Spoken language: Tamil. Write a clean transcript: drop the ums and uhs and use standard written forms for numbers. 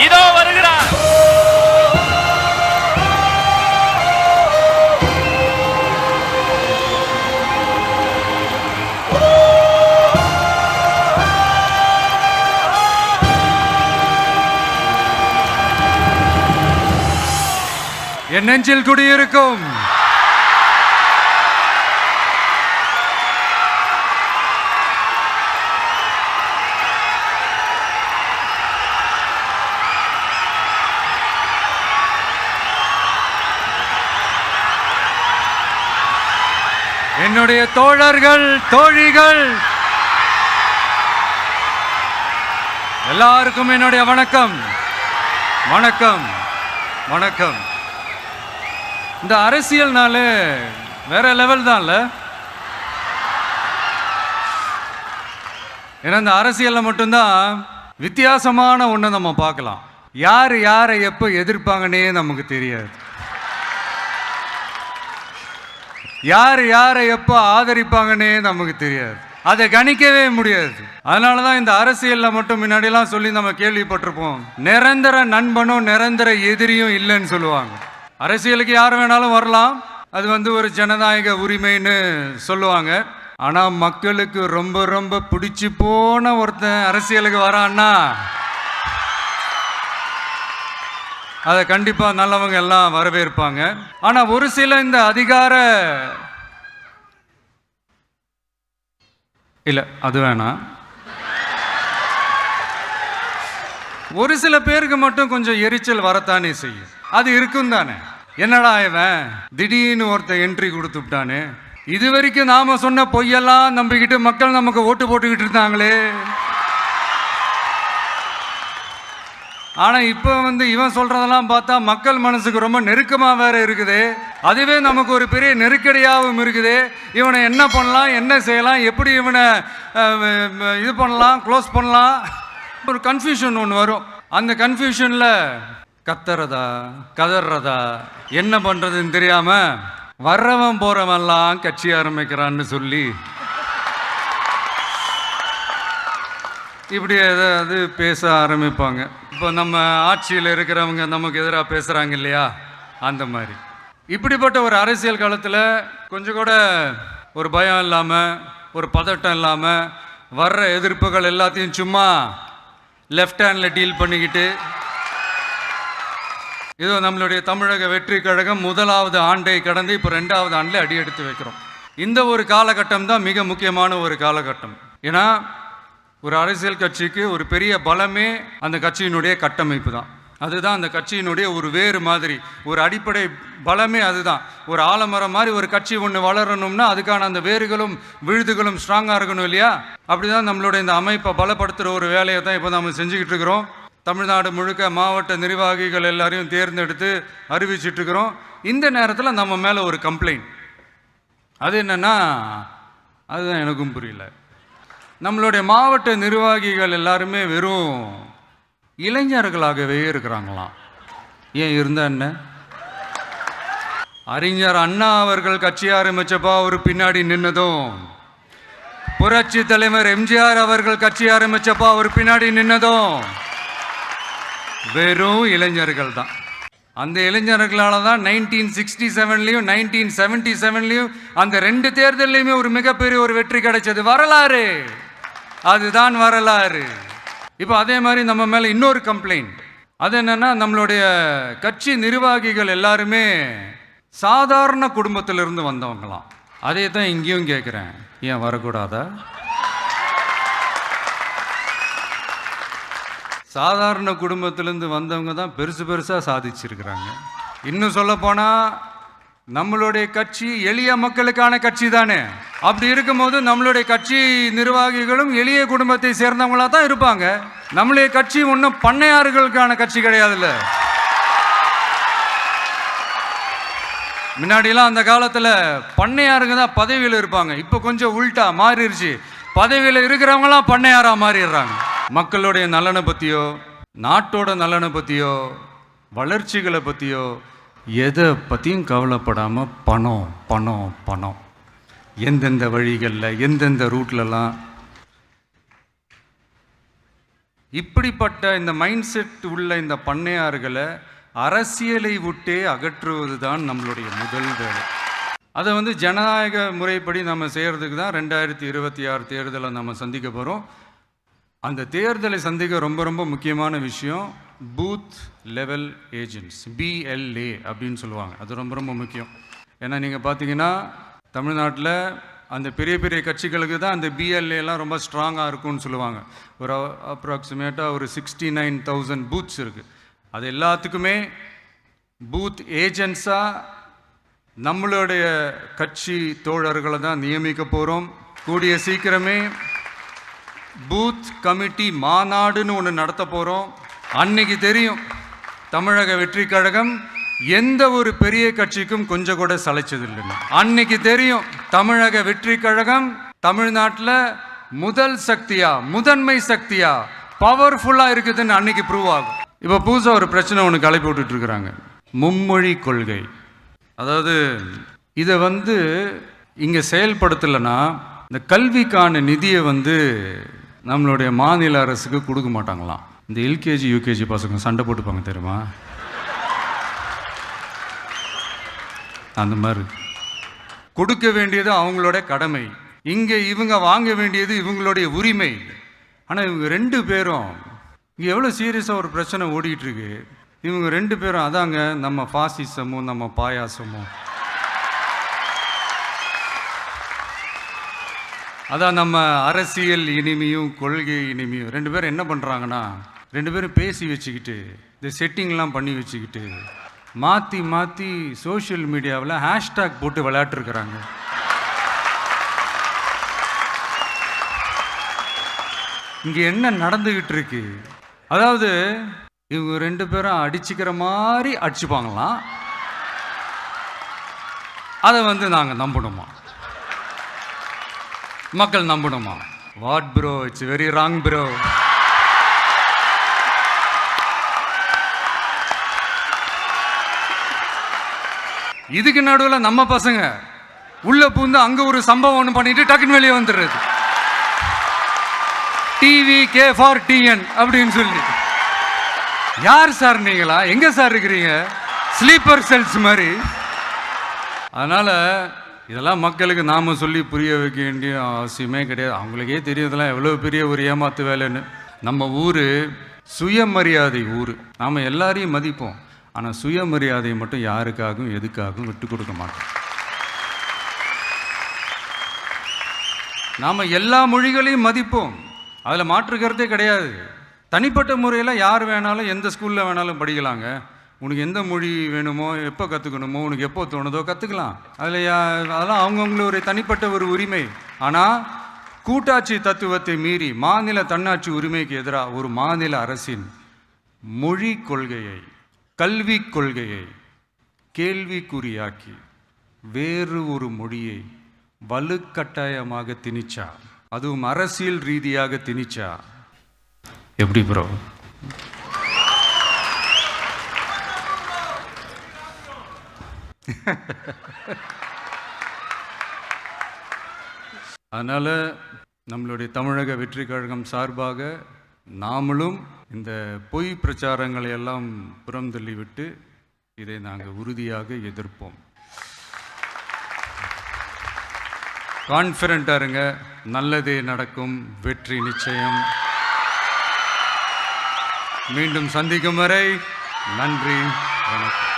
இதோ வருகிறார். என் நெஞ்சில் குடியிருக்கும் என்னுடைய தோழர்கள், தோழிகள் எல்லாருக்கும் என்னுடைய வணக்கம். வணக்கம் வணக்கம். இந்த அரசியல்னால வேற லெவல் தான்ல. ஏன்னா இந்த அரசியல்ல மட்டும்தான் வித்தியாசமான ஒண்ணு நம்ம பார்க்கலாம். யார் யாரை எப்போ எதிர்ப்பாங்கன்னே நமக்கு தெரியாது. யார் யாரை எப்போ ஆதரிப்பாங்கன்னே நமக்கு தெரியாது. அதை கணிக்கவே முடியாது. அதனால தான் இந்த அரசியலில் மட்டும் முன்னாடிலாம் சொல்லி நம்ம கேள்விப்பட்டிருப்போம், நிரந்தர நண்பனும் நிரந்தர எதிரியும் இல்லைன்னு சொல்லுவாங்க. அரசியலுக்கு யார் வேணாலும் வரலாம், அது ஒரு ஜனநாயக உரிமைன்னு சொல்லுவாங்க. ஆனால் மக்களுக்கு ரொம்ப ரொம்ப பிடிச்சி போன ஒருத்தன் அரசியலுக்கு வரான்னா அதை கண்டிப்பாக நல்லவங்க எல்லாம் வரவேற்பாங்க. ஆனால் ஒரு சில இந்த அதிகார இல்லை அது வேணாம், ஒரு சில பேருக்கு மட்டும் கொஞ்சம் எரிச்சல் வரத்தானே செய்யும். அது இருக்கும் தானே. என்னடா இவன் திடீர்னு ஒருத்தன் என்ட்ரி கொடுத்துட்டானே, இது வரைக்கும் நாம சொன்ன பொய்யெல்லாம் நம்பிக்கிட்டு மக்கள் நமக்கு ஓட்டு போட்டுக்கிட்டு இருந்தாங்களே, ஆனால் இப்போ இவன் சொல்கிறதெல்லாம் பார்த்தா மக்கள் மனசுக்கு ரொம்ப நெருக்கமாக வேற இருக்குது. அதுவே நமக்கு ஒரு பெரிய நெருக்கடியாகவும் இருக்குது. இவனை என்ன பண்ணலாம், என்ன செய்யலாம், எப்படி இவனை இது பண்ணலாம், க்ளோஸ் பண்ணலாம், ஒரு கன்ஃபியூஷன் ஒன்று வரும். அந்த கன்ஃபியூஷனில் கத்துறதா கதறதா என்ன பண்ணுறதுன்னு தெரியாமல் வர்றவன் போகிறவன்லாம் கட்சி ஆரம்பிக்கிறான்னு சொல்லி இப்படி ஏதாவது பேச ஆரம்பிப்பாங்க. இப்போ நம்ம ஆட்சியில் இருக்கிறவங்க நமக்கு எதிராக பேசுகிறாங்க இல்லையா, அந்த மாதிரி. இப்படிப்பட்ட ஒரு அரசியல் காலத்தில் கொஞ்சம் கூட ஒரு பயம் இல்லாமல், ஒரு பதட்டம் இல்லாமல், வர்ற எதிர்ப்புகள் எல்லாத்தையும் சும்மா லெஃப்ட் ஹேண்டில் டீல் பண்ணிக்கிட்டு, இதோ நம்மளுடைய தமிழக வெற்றி கழகம் முதலாவது ஆண்டை கடந்து இப்போ 2வது ஆண்டில் அடி எடுத்து வைக்கிறோம். இந்த ஒரு காலகட்டம் தான் மிக முக்கியமான ஒரு காலகட்டம். ஏன்னா ஒரு அரசியல் கட்சிக்கு ஒரு பெரிய பலமே அந்த கட்சியினுடைய கட்டமைப்பு தான். அதுதான் அந்த கட்சியினுடைய ஒரு வேறு மாதிரி, ஒரு அடிப்படை பலமே அதுதான். ஒரு ஆலமரம் மாதிரி ஒரு கட்சி ஒன்று வளரணும்னா அதுக்கான அந்த வேர்களும் விழுதுகளும் ஸ்ட்ராங்காக இருக்கணும் இல்லையா. அப்படி தான் நம்மளுடைய இந்த அமைப்பை பலப்படுத்துகிற ஒரு வேலையை தான் இப்போ நம்ம செஞ்சுக்கிட்டு இருக்கிறோம். தமிழ்நாடு முழுக்க மாவட்ட நிர்வாகிகள் எல்லாரையும் தேர்ந்தெடுத்து அறிவிச்சிட்டு இருக்கிறோம். இந்த நேரத்தில் நம்ம மேலே ஒரு கம்ப்ளைண்ட், அது என்னன்னா, அதுதான் எனக்கும் புரியல. நம்மளுடைய மாவட்ட நிர்வாகிகள் எல்லாருமே வெறும் இளைஞர்களாகவே இருக்கிறாங்களாம். ஏன் இருந்தா என்ன? அறிஞர் அண்ணா அவர்கள் கட்சி ஆரம்பிச்சப்போ அவர் பின்னாடி நின்னதும், புரட்சி தலைவர் எம்ஜிஆர் அவர்கள் கட்சி ஆரம்பிச்சப்போ அவர் பின்னாடி நின்னதும் வெறும் இளைஞர்கள் தான். அந்த இளைஞர்களால தான் 1967லையும் 1977லையும் அந்த 2 தேர்தலையுமே ஒரு மிகப்பெரிய ஒரு வெற்றி கிடைச்சது. வரலாறு, அதுதான் வரலாறு. இப்போ அதே மாதிரி நம்ம மேலே இன்னொரு கம்ப்ளைண்ட், அது என்னன்னா, நம்மளுடைய கட்சி நிர்வாகிகள் எல்லாருமே சாதாரண குடும்பத்திலிருந்து வந்தவங்களாம். அதே தான் இங்கேயும் கேட்குறேன், ஏன் வரக்கூடாதா? சாதாரண குடும்பத்திலேருந்து வந்தவங்க தான் பெருசாக சாதிச்சிருக்கிறாங்க. இன்னும் சொல்லப்போனால் நம்மளுடைய கட்சி எளிய மக்களுக்கான கட்சி தானே. அப்படி இருக்கும்போது நம்மளுடைய கட்சி நிர்வாகிகளும் எளிய குடும்பத்தை சேர்ந்தவங்களா தான் இருப்பாங்க. நம்மளுடைய கட்சி ஒன்றும் பண்ணையாறுகளுக்கான கட்சி கிடையாதுல்ல. முன்னாடிலாம் அந்த காலத்தில் பண்ணையாருங்க தான் பதவியில் இருப்பாங்க. இப்போ கொஞ்சம் உள்டா மாறிடுச்சு, பதவியில் இருக்கிறவங்களாம் பண்ணையாராக மாறிடுறாங்க. மக்களுடைய நலனை பற்றியோ, நாட்டோட நலனை பற்றியோ, வளர்ச்சிகளை பற்றியோ எதை பற்றியும் கவலைப்படாமல் பணம் பணம் பணம், எந்தெந்த வழிகளில் எந்தெந்த ரூட்லலாம் இப்படிப்பட்ட இந்த மைண்ட் செட் உள்ள இந்த பண்ணையார்களை அரசியலை விட்டே அகற்றுவது தான் நம்மளுடைய முதல் வேலை. அதை ஜனநாயக முறைப்படி நம்ம செய்கிறதுக்கு தான் 2026 தேர்தலை நம்ம சந்திக்க போகிறோம். அந்த தேர்தலை சந்திக்க ரொம்ப ரொம்ப முக்கியமான விஷயம் பூத் லெவல் ஏஜென்ட்ஸ், BLA அப்படின்னு சொல்லுவாங்க. அது ரொம்ப ரொம்ப முக்கியம். ஏன்னா நீங்கள் பார்த்தீங்கன்னா தமிழ்நாட்டில் அந்த பெரிய பெரிய கட்சிகளுக்கு தான் அந்த BLAலாம் ரொம்ப ஸ்ட்ராங்காக இருக்கும்னு சொல்லுவாங்க. ஒரு அப்ராக்சிமேட்டாக ஒரு 69,000 பூத்ஸ் இருக்குது. அது எல்லாத்துக்குமே பூத் ஏஜென்ட்ஸாக நம்மளுடைய கட்சி தோழர்களை தான் நியமிக்க போகிறோம். கூடிய சீக்கிரமே பூத் கமிட்டி மாநாடுன்னு ஒன்று நடத்த போகிறோம். அன்னைக்கு தெரியும் தமிழக வெற்றி கழகம் எந்த ஒரு பெரிய கட்சிக்கும் கொஞ்சம் கூட சளைச்சதில்லைன்னு. அன்னைக்கு தெரியும் தமிழக வெற்றி கழகம் தமிழ்நாட்டில் முதல் சக்தியா, முதன்மை சக்தியா, பவர்ஃபுல்லாக இருக்குதுன்னு அன்னைக்கு ப்ரூவ் ஆகும். இப்போ புதுசாக ஒரு பிரச்சனை ஒன்று கிளப்பி விட்டுட்டு இருக்கிறாங்க, மும்மொழி கொள்கை. அதாவது இதை இங்கே செயல்படுத்தலைன்னா இந்த கல்விக்கான நிதியை நம்மளுடைய மாநில அரசுக்கு கொடுக்க மாட்டாங்களாம். இந்த LKG UKG பசங்க சண்டை போட்டுப்பாங்க தெரியுமா, அந்த மாதிரி கொடுக்க வேண்டியது அவங்களோட கடமை, இங்கே இவங்க வாங்க வேண்டியது இவங்களுடைய உரிமை. ஆனால் இவங்க 2 பேரும் இங்கே எவ்வளோ சீரியஸாக ஒரு பிரச்சனை ஓடிக்கிட்டு இருக்கு. இவங்க 2 பேரும் அதாங்க நம்ம பாசிசமும் நம்ம பாயாசமும், அதான் நம்ம அரசியல் இனிமையும் கொள்கை இனிமையும். 2 பேரும் என்ன பண்ணுறாங்கன்னா 2 பேரும் பேசி வச்சுக்கிட்டு இந்த செட்டிங்லாம் பண்ணி வச்சுக்கிட்டு மாற்றி மாற்றி சோஷியல் மீடியாவில் ஹேஷ்டேக் போட்டு விளையாட்டுருக்குறாங்க. இங்கே என்ன நடந்துக்கிட்டு இருக்கு, அதாவது இவங்க 2 பேரும் அடிச்சுக்கிற மாதிரி அடிச்சுப்பாங்களாம். அதை நாங்கள் நம்பணுமா, மக்கள் நம்பணுமா? What bro, it's very wrong bro. இதுக்கு நடுவில் நம்ம பசங்க உள்ள பூந்து அங்க ஒரு சம்பவம் ஒன்று பண்ணிட்டு டக்குன்னு வெளியே வந்துடுறது. TVK for TN அப்படின்னு சொல்லி. யார் சார் நீங்களா, எங்க சார் இருக்கிறீங்க, ஸ்லீப்பர் செல்ஸ் மாதிரி. அதனால இதெல்லாம் மக்களுக்கு நாம சொல்லி புரிய வைக்க வேண்டிய அவசியமே கிடையாது. அவங்களுக்கே தெரியுதெல்லாம் எவ்வளோ பெரிய ஒரு ஏமாத்து வேலைன்னு. நம்ம ஊர் சுயமரியாதை ஊர், நாம் எல்லாரையும் மதிப்போம். ஆனால் சுயமரியாதையை மட்டும் யாருக்காகவும் எதுக்காகவும் விட்டு கொடுக்க மாட்டோம். நாம் எல்லா மொழிகளையும் மதிப்போம், அதில் மாற்றுக்கிறதே கிடையாது. தனிப்பட்ட முறையில் யார் வேணாலும் எந்த ஸ்கூலில் வேணாலும் படிக்கலாங்க. உனக்கு எந்த மொழி வேணுமோ, எப்போ கற்றுக்கணுமோ, உனக்கு எப்போ தோணுதோ கற்றுக்கலாம். அதெல்லாம் அவங்கவுங்களுடைய தனிப்பட்ட ஒரு உரிமை. ஆனால் கூட்டாட்சி தத்துவத்தை மீறி மாநில தன்னாட்சி உரிமைக்கு எதிராக ஒரு மாநில அரசின் மொழி கொள்கையை, கல்வி கொள்கையை கேள்விக்குறியாக்கி வேறு ஒரு மொழியை வலுக்கட்டாயமாக திணிச்சா, அதுவும் அரசியல் ரீதியாக திணிச்சா எப்படி ப்ரோ? அதனால் நம்மளுடைய தமிழக வெற்றி கழகம் சார்பாக நாமளும் இந்த பொய் பிரச்சாரங்களை எல்லாம் புறம் தள்ளிவிட்டு இதை நாங்கள் உறுதியாக எதிர்ப்போம். கான்ஃபிடென்ட்டாக இருங்க, நல்லதே நடக்கும், வெற்றி நிச்சயம். மீண்டும் சந்திக்கும் வரை நன்றி, வணக்கம்.